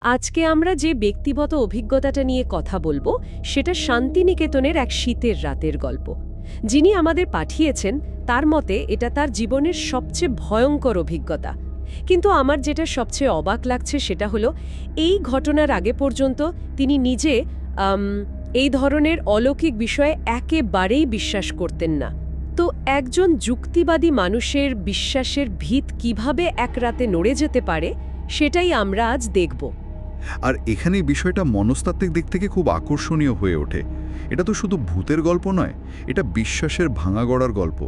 আজকে আমরা যে ব্যক্তিগত অভিজ্ঞতাটা নিয়ে কথা বলবো সেটা শান্তিনিকেতনের এক শীতের রাতের গল্প। যিনি আমাদের পাঠিয়েছেন তার মতে এটা তার জীবনের সবচেয়ে ভয়ঙ্কর অভিজ্ঞতা। কিন্তু আমার যেটা সবচেয়ে অবাক লাগছে সেটা হলো এই ঘটনার আগে পর্যন্ত তিনি নিজে এই ধরনের অলৌকিক বিষয়ে একেবারেই বিশ্বাস করতেন না। তো একজন যুক্তিবাদী মানুষের বিশ্বাসের ভিত কিভাবে এক রাতে নড়ে যেতে পারে সেটাই আমরা আজ দেখব। আর এখানেই বিষয়টা মনস্তাত্ত্বিক দিক থেকে খুব আকর্ষণীয় হয়ে ওঠে। এটা তো শুধু ভূতের গল্প নয়, এটা বিশ্বাসের ভাঙা গড়ার গল্প।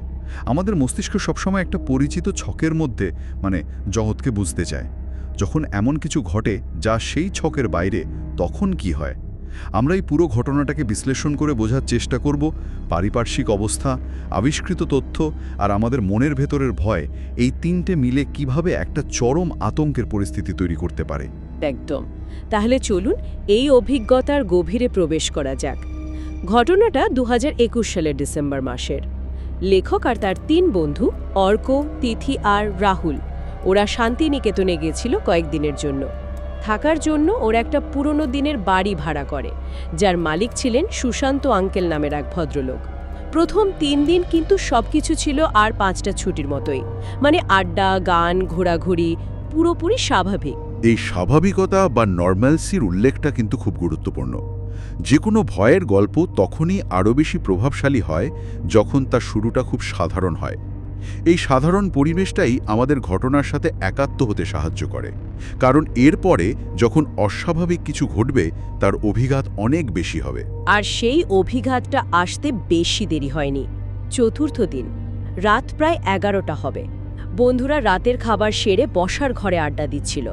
আমাদের মস্তিষ্ক সবসময় একটা পরিচিত ছকের মধ্যে জগৎকে বুঝতে চায়। যখন এমন কিছু ঘটে যা সেই ছকের বাইরে, তখন কি হয়? আমরা এই পুরো ঘটনাটাকে বিশ্লেষণ করে বোঝার চেষ্টা করব। পারিপার্শ্বিক অবস্থা, আবিষ্কৃত তথ্য আর আমাদের মনের ভেতরের ভয়, এই তিনটে মিলে কিভাবে একটা চরম আতঙ্কের পরিস্থিতি তৈরি করতে পারে। একদম। তাহলে চলুন এই অভিজ্ঞতার গভীরে প্রবেশ করা যাক। ঘটনাটা 2021 সালের ডিসেম্বর মাসের। লেখক আর তার 3 বন্ধু অর্ক, তিথি আর রাহুল ওরা শান্তিনিকেতনে গেছিল কয়েকদিনের জন্য। থাকার জন্য ওরা একটা পুরনো দিনের বাড়ি ভাড়া করে, যার মালিক ছিলেন সুশান্ত আঙ্কেল নামের এক ভদ্রলোক। প্রথম 3 দিন কিন্তু সবকিছু ছিল আর 5টা ছুটির মতোই, আড্ডা, গান, ঘোরাঘুরি, পুরোপুরি স্বাভাবিক। এই স্বাভাবিকতা বা নর্ম্যালসির উল্লেখটা কিন্তু খুব গুরুত্বপূর্ণ। যে কোনো ভয়ের গল্প তখনই আরও বেশি প্রভাবশালী হয় যখন তার শুরুটা খুব সাধারণ হয়। এই সাধারণ পরিবেশটাই আমাদের ঘটনার সাথে একাত্ম হতে সাহায্য করে, কারণ এরপরে যখন অস্বাভাবিক কিছু ঘটবে তার অভিঘাত অনেক বেশি হবে। আর সেই অভিঘাতটা আসতে বেশি দেরি হয়নি। চতুর্থ দিন, রাত প্রায় 11টা হবে। বন্ধুরা রাতের খাবার সেরে বসার ঘরে আড্ডা দিচ্ছিল।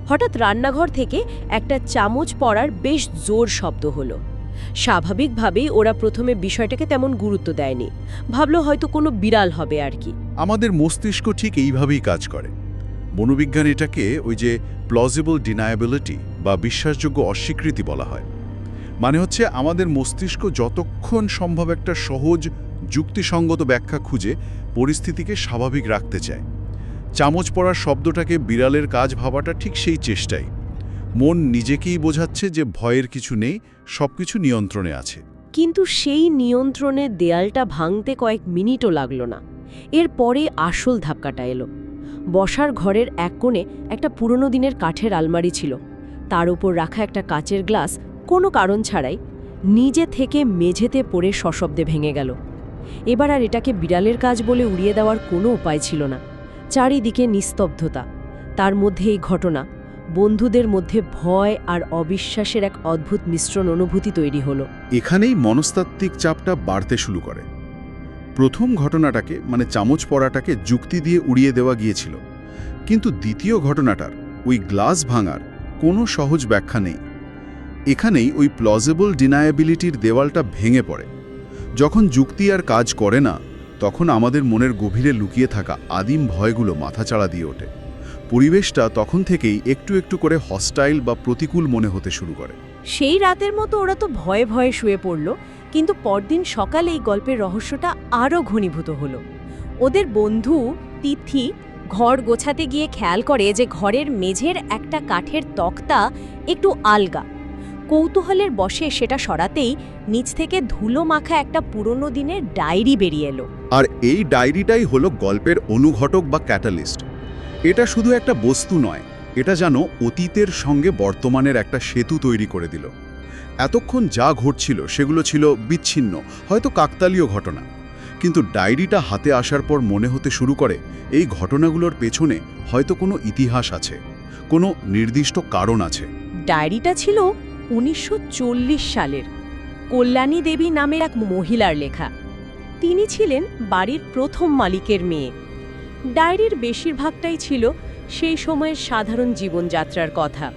হঠাৎ রান্নাঘর থেকে একটা চামচ পড়ার বেশ জোর শব্দ হলো। স্বাভাবিকভাবেই ওরা প্রথমে বিষয়টাকে তেমন গুরুত্ব দেয়নি, ভাবলো হয়তো কোনো বিড়াল হবে আর কি। আমাদের মস্তিষ্ক ঠিক এইভাবেই কাজ করে। মনোবিজ্ঞান এটাকে ওই যে প্লজিবল ডিনায়াবিলিটি বা বিশ্বাসযোগ্য অস্বীকৃতি বলা হয়। হচ্ছে আমাদের মস্তিষ্ক যতক্ষণ সম্ভব একটা সহজ যুক্তিসঙ্গত ব্যাখ্যা খুঁজে পরিস্থিতিকে স্বাভাবিক রাখতে চায়। চামচ পড়ার শব্দটাকে বিড়ালের কাজ ভাবাটা ঠিক সেই চেষ্টাই। মন নিজেকেই বোঝাচ্ছে যে ভয়ের কিছু নেই, সবকিছু নিয়ন্ত্রণে আছে। কিন্তু সেই নিয়ন্ত্রণের দেয়ালটা ভাঙতে কয়েক মিনিটও লাগলো না। এরপরে আসল ধাক্কাটা এলো। বসার ঘরের এক কোণে একটা পুরনো দিনের কাঠের আলমারি ছিল। তার উপর রাখা একটা কাচের গ্লাস কোনো কারণ ছাড়াই নিজে থেকে মেঝেতে পড়ে সশব্দে ভেঙে গেল। এবার আর এটাকে বিড়ালের কাজ বলে উড়িয়ে দেওয়ার কোনো উপায় ছিল না। চারিদিকে নিস্তব্ধতা, তার মধ্যে এই ঘটনা। বন্ধুদের মধ্যে ভয় আর অবিশ্বাসের এক অদ্ভুত মিশ্রণ অনুভূতি তৈরি হলো। এখানেই মনস্তাত্ত্বিক চাপটা বাড়তে শুরু করে। প্রথম ঘটনাটাকে চামচ পড়াটাকে যুক্তি দিয়ে উড়িয়ে দেওয়া গিয়েছিল, কিন্তু দ্বিতীয় ঘটনাটার ওই গ্লাস ভাঙার কোনো সহজ ব্যাখ্যা নেই। এখানেই ওই প্লজিবল ডিনায়াবিলিটির দেওয়ালটা ভেঙে পড়ে। যখন যুক্তি আর কাজ করে না, তখন আমাদের মনের গভীরে লুকিয়ে থাকা আদিম ভয়গুলো মাথাচাড়া দিয়ে ওঠে। পরিবেশটা তখন থেকেই একটু একটু করে হস্টাইল বা প্রতিকূল মনে হতে শুরু করে। সেই রাতের মতো ওরা তো ভয়ে ভয়ে শুয়ে পড়ল, কিন্তু পরদিন সকালে এই গল্পের রহস্যটা আরও ঘনীভূত হলো। ওদের বন্ধু তিথি ঘর গোছাতে গিয়ে খেয়াল করে যে ঘরের মেঝের একটা কাঠের তক্তা একটু আলগা। কৌতূহলের বশে সেটা সরাতেই নিচ থেকে ধুলো মাখা একটা পুরনো দিনের ডায়েরি বেরিয়ে এলো। আর এই ডায়েরিটাই হলো গল্পের অনুঘটক বা ক্যাটালিস্ট। এটা শুধু একটা বস্তু নয়, এটা যেন অতীতের সঙ্গে বর্তমানের একটা সেতু তৈরি করে দিল। এতক্ষণ যা ঘটছিল সেগুলো ছিল বিচ্ছিন্ন, হয়তো কাকতালীয় ঘটনা, কিন্তু ডায়েরিটা হাতে আসার পর মনে হতে শুরু করে এই ঘটনাগুলোর পেছনে হয়তো কোনো ইতিহাস আছে, কোনো নির্দিষ্ট কারণ আছে। ডায়েরিটা ছিল 1940 সালের কল্যাণী দেবী নামের এক মহিলার লেখা। তিনি ছিলেন বাড়ির প্রথম মালিকের মেয়ে। ডায়েরির বেশিরভাগটাই ছিল সেই সময়ের সাধারণ জীবনযাত্রার কথা,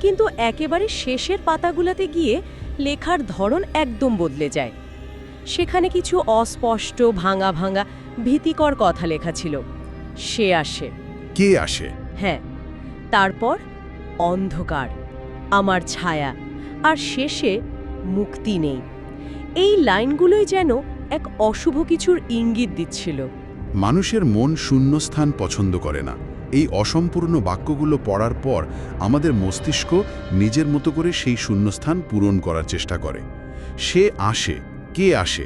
কিন্তু একেবারে শেষের পাতাগুলোতে গিয়ে লেখার ধরন একদম বদলে যায়। সেখানে কিছু অস্পষ্ট, ভাঙা ভাঙা, ভীতিকর কথা লেখা ছিল। সে আসে। কে আসে? হ্যাঁ, তারপর অন্ধকার, আমার ছায়া, আর শেষে মুক্তি নেই। এই লাইনগুলোই যেন এক অশুভ কিছুর ইঙ্গিত দিচ্ছিল। মানুষের মন শূন্যস্থান পছন্দ করে না, এই অসম্পূর্ণ বাক্যগুলো পড়ার পর আমাদের মস্তিষ্ক নিজের মতো করে সেই শূন্যস্থান পূরণ করার চেষ্টা করে। সে আসে, কে আসে,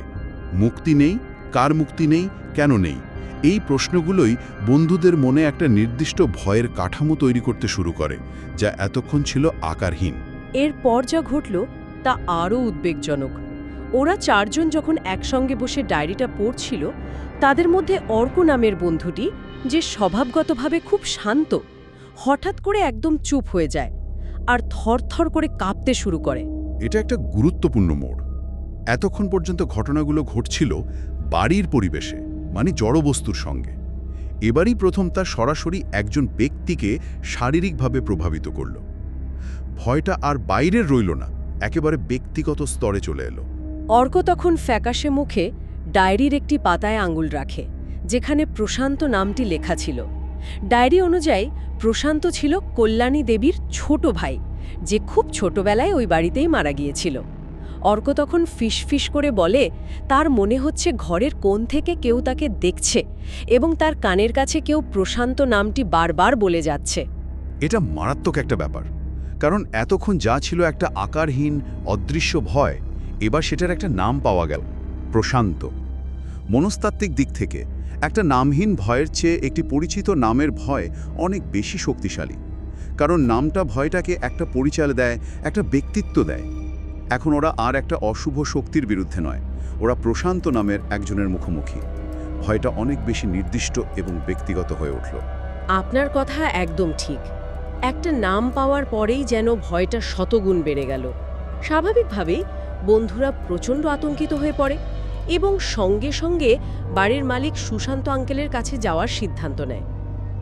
মুক্তি নেই, কার মুক্তি নেই, কেন নেই? এই প্রশ্নগুলোই বন্ধুদের মনে একটা নির্দিষ্ট ভয়ের কাঠামো তৈরি করতে শুরু করে, যা এতক্ষণ ছিল আকারহীন। এরপর যা ঘটল তা আরও উদ্বেগজনক। ওরা চারজন যখন একসঙ্গে বসে ডায়েরিটা পড়ছিল, তাদের মধ্যে অর্ক নামের বন্ধুটি, যে স্বভাবগতভাবে খুব শান্ত, হঠাৎ করে একদম চুপ হয়ে যায় আর থরথর করে কাঁপতে শুরু করে। এটা একটা গুরুত্বপূর্ণ মোড়। এতক্ষণ পর্যন্ত ঘটনাগুলো ঘটছিল বাড়ির পরিবেশে, মানে জড়বস্তুর সঙ্গে। এবারই প্রথম তা সরাসরি একজন ব্যক্তিকে শারীরিকভাবে প্রভাবিত করল। ভয়টা আর বাইরের রইল না, একেবারে ব্যক্তিগত স্তরে চলে এলো। অর্ক তখন ফ্যাকাশে মুখে ডায়েরির একটি পাতায় আঙুল রাখে, যেখানে প্রশান্ত নামটি লেখা ছিল। ডায়েরি অনুযায়ী প্রশান্ত ছিল কল্যাণী দেবীর ছোট ভাই, যে খুব ছোটবেলায় ওই বাড়িতেই মারা গিয়েছিল। অর্ক তখন ফিসফিস করে বলে তার মনে হচ্ছে ঘরের কোণ থেকে কেউ তাকে দেখছে এবং তার কানের কাছে কেউ প্রশান্ত নামটি বারবার বলে যাচ্ছে। এটা মারাত্মক একটা ব্যাপার, কারণ এতক্ষণ যা ছিল একটা আকারহীন অদৃশ্য ভয়, এবার সেটার একটা নাম পাওয়া গেল, প্রশান্ত। মনস্তাত্ত্বিক দিক থেকে একটা নামহীন ভয়ের চেয়ে একটি পরিচিত নামের ভয় অনেক বেশি শক্তিশালী, কারণ নামটা ভয়টাকে একটা পরিচয় দেয়, একটা ব্যক্তিত্ব দেয়। এখন ওরা আর একটা অশুভ শক্তির বিরুদ্ধে নয়, ওরা প্রশান্ত নামের একজনের মুখোমুখি। ভয়টা অনেক বেশি নির্দিষ্ট এবং ব্যক্তিগত হয়ে উঠল। আপনার কথা একদম ঠিক। একটা নাম পাওয়ার পরেই যেন ভয়টা শতগুণ বেড়ে গেল। স্বাভাবিকভাবেই বন্ধুরা প্রচণ্ড আতঙ্কিত হয়ে পড়ে এবং সঙ্গে সঙ্গে বাড়ির মালিক সুশান্ত আঙ্কেলের কাছে যাওয়ার সিদ্ধান্ত নেয়।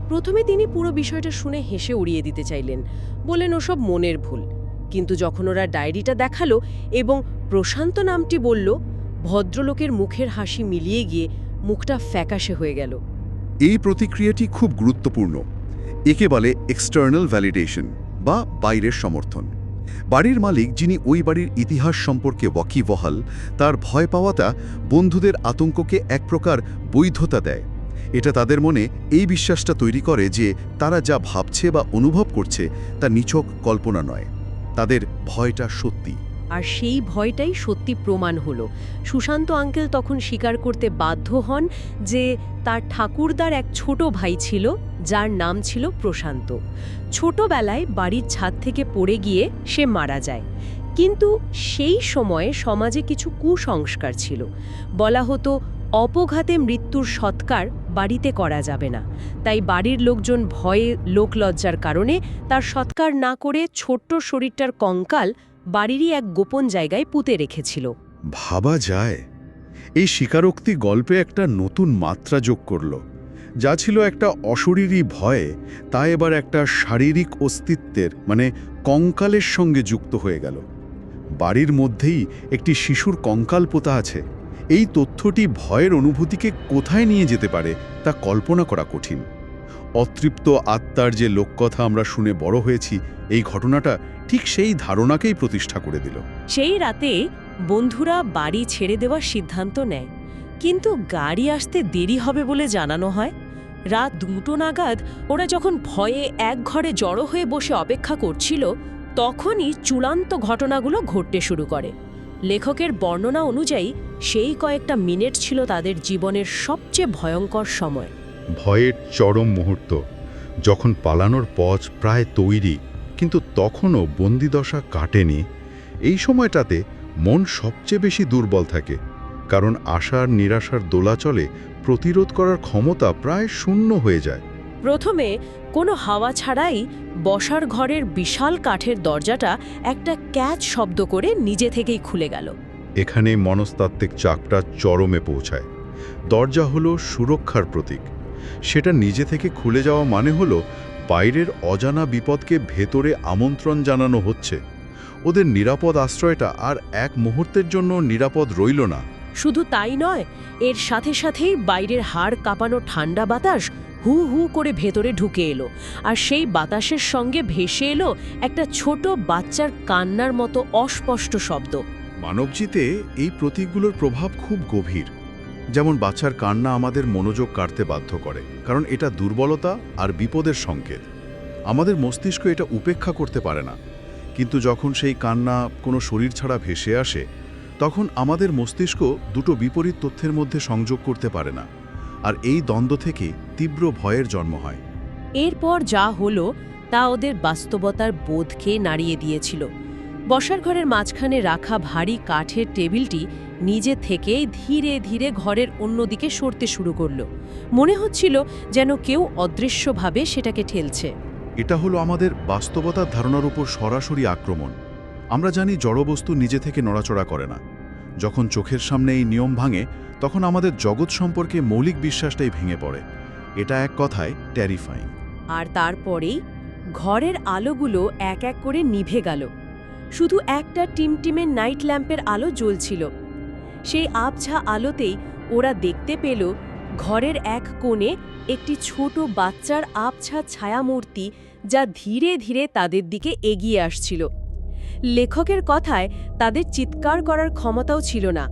প্রথমে তিনি পুরো বিষয়টা শুনে হেসে উড়িয়ে দিতে চাইলেন, বলেন ওসব মনের ভুল। কিন্তু যখন ওরা ডায়েরিটা দেখালো এবং প্রশান্ত নামটি বলল, ভদ্রলোকের মুখের হাসি মিলিয়ে গিয়ে মুখটা ফ্যাকাশে হয়ে গেল। এই প্রতিক্রিয়াটি খুব গুরুত্বপূর্ণ। একে বলে এক্সটার্নাল ভ্যালিডেশন বা বাইরের সমর্থন। বাড়ির মালিক, যিনি ওই বাড়ির ইতিহাস সম্পর্কে ওয়াকিবহাল, তার ভয় পাওয়াটা বন্ধুদের আতঙ্ককে এক প্রকার বৈধতা দেয়। এটা তাদের মনে এই বিশ্বাসটা তৈরি করে যে তারা যা ভাবছে বা অনুভব করছে তা নিছক কল্পনা নয়, তাদের ভয়টা সত্যি। আর সেই ভয়টাই সত্যি প্রমাণ হলো। সুশান্ত আঙ্কেল তখন স্বীকার করতে বাধ্য হন যে তার ঠাকুরদার এক ছোট ভাই ছিল, যার নাম ছিল প্রশান্ত। ছোটবেলায় বাড়ির ছাদ থেকে পড়ে গিয়ে সে মারা যায়। কিন্তু সেই সময়ে সমাজে কিছু কুসংস্কার ছিল। বলা হতো অপঘাতে মৃত্যুর সৎকার বাড়িতে করা যাবে না। তাই বাড়ির লোকজন ভয়ে, লোকলজ্জার কারণে তার সৎকার না করে ছোট্ট শরীরটার কঙ্কাল বাড়িরই এক গোপন জায়গায় পুঁতে রেখেছিল। ভাবা যায়, এই স্বীকারোক্তি গল্পে একটা নতুন মাত্রা যোগ করল। যা ছিল একটা অশরীরী ভয়ে, তা এবার একটা শারীরিক অস্তিত্বের, মানে কঙ্কালের সঙ্গে যুক্ত হয়ে গেল। বাড়ির মধ্যেই একটি শিশুর কঙ্কাল পোতা আছে। এই তথ্যটি ভয়ের অনুভূতিকে কোথায় নিয়ে যেতে পারে তা কল্পনা করা কঠিন। অতৃপ্ত আত্মার যে লোককথা আমরা শুনে বড় হয়েছি, এই ঘটনাটা ঠিক সেই ধারণাকেই প্রতিষ্ঠা করে দিল। সেই রাতে বন্ধুরা বাড়ি ছেড়ে দেওয়ার সিদ্ধান্ত নেয়, কিন্তু গাড়ি আসতে দেরি হবে বলে জানানো হয়। রাত 2টো নাগাদ ওরা যখন ভয়ে এক ঘরে জড়ো হয়ে বসে অপেক্ষা করছিল, তখনই চূড়ান্ত ঘটনাগুলো ঘটতে শুরু করে। লেখকের বর্ণনা অনুযায়ী সেই কয়েকটা মিনিট ছিল তাদের জীবনের সবচেয়ে ভয়ঙ্কর সময়। ভয়ের চরম মুহূর্ত, যখন পালানোর পথ প্রায় তৈরি, কিন্তু তখনও বন্দিদশা কাটেনি। এই সময়টাতে মন সবচেয়ে বেশি দুর্বল থাকে, কারণ আশার নিরাশার দোলাচলে প্রতিরোধ করার ক্ষমতা প্রায় শূন্য হয়ে যায়। প্রথমে কোনো হাওয়া ছাড়াই বসার ঘরের বিশাল কাঠের দরজাটা একটা ক্যাচ শব্দ করে নিজে থেকেই খুলে গেল। এখানে মনস্তাত্ত্বিক চাপটা চরমে পৌঁছায়। দরজা হলো সুরক্ষার প্রতীক। সেটা নিজে থেকে খুলে যাওয়া মানে হলো বাইরের অজানা বিপদকে ভেতরে আমন্ত্রণ জানানো হচ্ছে। ওদের নিরাপদ আশ্রয়টা আর এক মুহূর্তের জন্য নিরাপদ রইল না। শুধু তাই নয়, এর সাথে সাথেই বাইরের হাড় কাঁপানো ঠান্ডা বাতাস হু হু করে ভেতরে ঢুকে এলো, আর সেই বাতাসের সঙ্গে ভেসে এলো একটা ছোট বাচ্চার কান্নার মতো অস্পষ্ট শব্দ। মানবজিতে এই প্রতীকগুলোর প্রভাব খুব গভীর। যেমন বাচ্চার কান্না আমাদের মনোযোগ কাড়তে বাধ্য করে, কারণ এটা দুর্বলতা আর বিপদের সংকেত। আমাদের মস্তিষ্ক এটা উপেক্ষা করতে পারে না, কিন্তু যখন সেই কান্না কোনো শরীর ছাড়া ভেসে আসে, তখন আমাদের মস্তিষ্ক দুটো বিপরীত তথ্যের মধ্যে সংযোগ করতে পারে না, আর এই দ্বন্দ্ব থেকে তীব্র ভয়ের জন্ম হয়। এরপর যা হলো তা ওদের বাস্তবতার বোধকে নাড়িয়ে দিয়েছিল। বসার ঘরের মাঝখানে রাখা ভারী কাঠের টেবিলটি নিজে থেকেই ধীরে ধীরে ঘরের অন্যদিকে সরতে শুরু করল। মনে হচ্ছিল যেন কেউ অদৃশ্যভাবে সেটাকে ঠেলছে। এটা হলো আমাদের বাস্তবতার ধারণার উপর সরাসরি আক্রমণ। আমরা জানি জড়বস্তু নিজে থেকে নড়াচড়া করে না। যখন চোখের সামনে এই নিয়ম ভাঙে, তখন আমাদের জগৎ সম্পর্কে মৌলিক বিশ্বাসটাই ভেঙে পড়ে। এটা এক কথায় টেরিফাইং। আর তারপরেই ঘরের আলোগুলো এক এক করে নিভে গেল। শুধু একটা টিমটিমে নাইট ল্যাম্পের আলো জ্বলছিল। সেই আবছা আলোতেই ওরা দেখতে পেল ঘরের এক কোণে একটি ছোট বাচ্চার আবছা ছায়ামূর্তি, যা ধীরে ধীরে তাদের দিকে এগিয়ে আসছিল। লেখকের কথায় তাদের চিৎকার করার ক্ষমতাও ছিল না,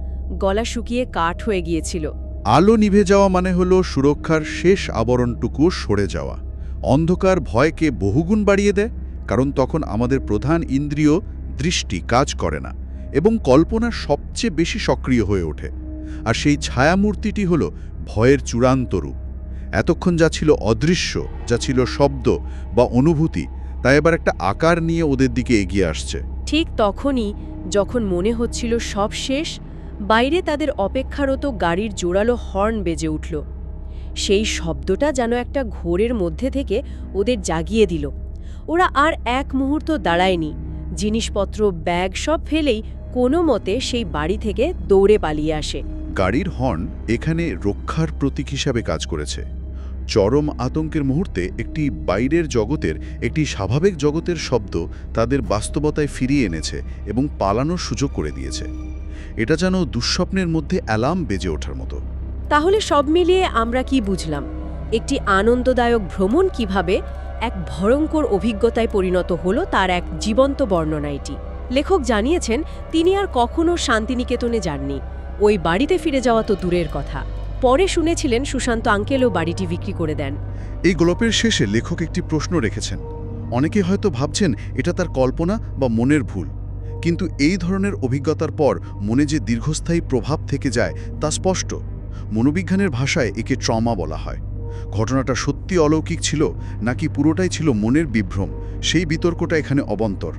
গলা শুকিয়ে কাঠ হয়ে গিয়েছিল। আলো নিভে যাওয়া মানে হলো সুরক্ষার শেষ আবরণটুকু সরে যাওয়া। অন্ধকার ভয়কে বহুগুণ বাড়িয়ে দেয়, কারণ তখন আমাদের প্রধান ইন্দ্রিয় দৃষ্টি কাজ করে না এবং কল্পনা সবচেয়ে বেশি সক্রিয় হয়ে ওঠে। আর সেই ছায়ামূর্তিটি হলো ভয়ের চূড়ান্ত রূপ। এতক্ষণ যা ছিল অদৃশ্য, যা ছিল শব্দ বা অনুভূতি, তা এবার একটা আকার নিয়ে ওদের দিকে এগিয়ে আসছে। ঠিক তখনই, যখন মনে হচ্ছিল সব শেষ, বাইরে তাদের অপেক্ষারত গাড়ির জোরালো হর্ন বেজে উঠল। সেই শব্দটা যেন একটা ঘোরের মধ্যে থেকে ওদের জাগিয়ে দিল। ওরা আর এক মুহূর্ত দাঁড়ায়নি, জিনিসপত্র ব্যাগ সব ফেলেই কোনো মতে সেই বাড়ি থেকে দৌড়ে পালিয়ে আসে। গাড়ির হর্ন এখানে রক্ষার প্রতীক হিসাবে কাজ করেছে। চরম আতঙ্কের মুহূর্তে একটি বাইরের জগতের, একটি স্বাভাবিক জগতের শব্দ তাদের বাস্তবতায় ফিরিয়ে এনেছে এবং পালানোর সুযোগ করে দিয়েছে। এটা যেন দুঃস্বপ্নের মধ্যে অ্যালার্ম বেজে ওঠার মতো। তাহলে সব মিলিয়ে আমরা কি বুঝলাম? একটি আনন্দদায়ক ভ্রমণ কিভাবে এক ভয়ঙ্কর অভিজ্ঞতায় পরিণত হলো তার এক জীবন্ত বর্ণনা এটি। লেখক জানিয়েছেন তিনি আর কখনো শান্তিনিকেতনে যাননি। ওই বাড়িতে ফিরে যাওয়া তো দূরের কথা, পরে শুনেছিলেন সুশান্ত আঙ্কেলও বাড়িটি বিক্রি করে দেন। এই গল্পের শেষে লেখক একটি প্রশ্ন রেখেছেন। অনেকে হয়তো ভাবছেন এটা তার কল্পনা বা মনের ভুল, কিন্তু এই ধরনের অভিজ্ঞতার পর মনে যে দীর্ঘস্থায়ী প্রভাব থেকে যায় তা স্পষ্ট। মনোবিজ্ঞানের ভাষায় একে ট্রমা বলা হয়। ঘটনাটা সত্যি অলৌকিক ছিল নাকি পুরোটাই ছিল মনের বিভ্রম, সেই বিতর্কটা এখানে অবন্তর।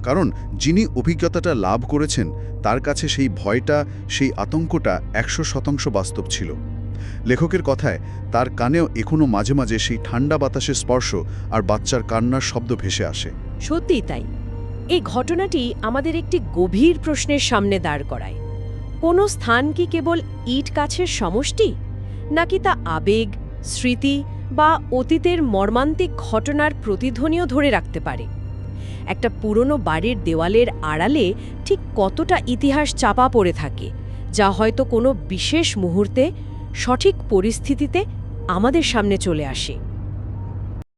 কারণ যিনি অভিজ্ঞতাটা লাভ করেছেন তার কাছে সেই ভয়টা, সেই আতঙ্কটা 100% বাস্তব ছিল। লেখকের কথায় তার কানেও এখনও মাঝে মাঝে সেই ঠান্ডা বাতাসের স্পর্শ আর বাচ্চার কান্নার শব্দ ভেসে আসে। সত্যিই তাই। এই ঘটনাটি আমাদের একটি গভীর প্রশ্নের সামনে দাঁড় করায়। কোনো স্থান কি কেবল ইট কাছের সমষ্টি, নাকি তা আবেগ, স্মৃতি বা অতীতের মর্মান্তিক ঘটনার প্রতিধ্বনিও ধরে রাখতে পারে? একটা পুরনো বাড়ির দেওয়ালের আড়ালে ঠিক কতটা ইতিহাস চাপা পড়ে থাকে, যা হয়তো কোনো বিশেষ মুহূর্তে, সঠিক পরিস্থিতিতে আমাদের সামনে চলে আসে।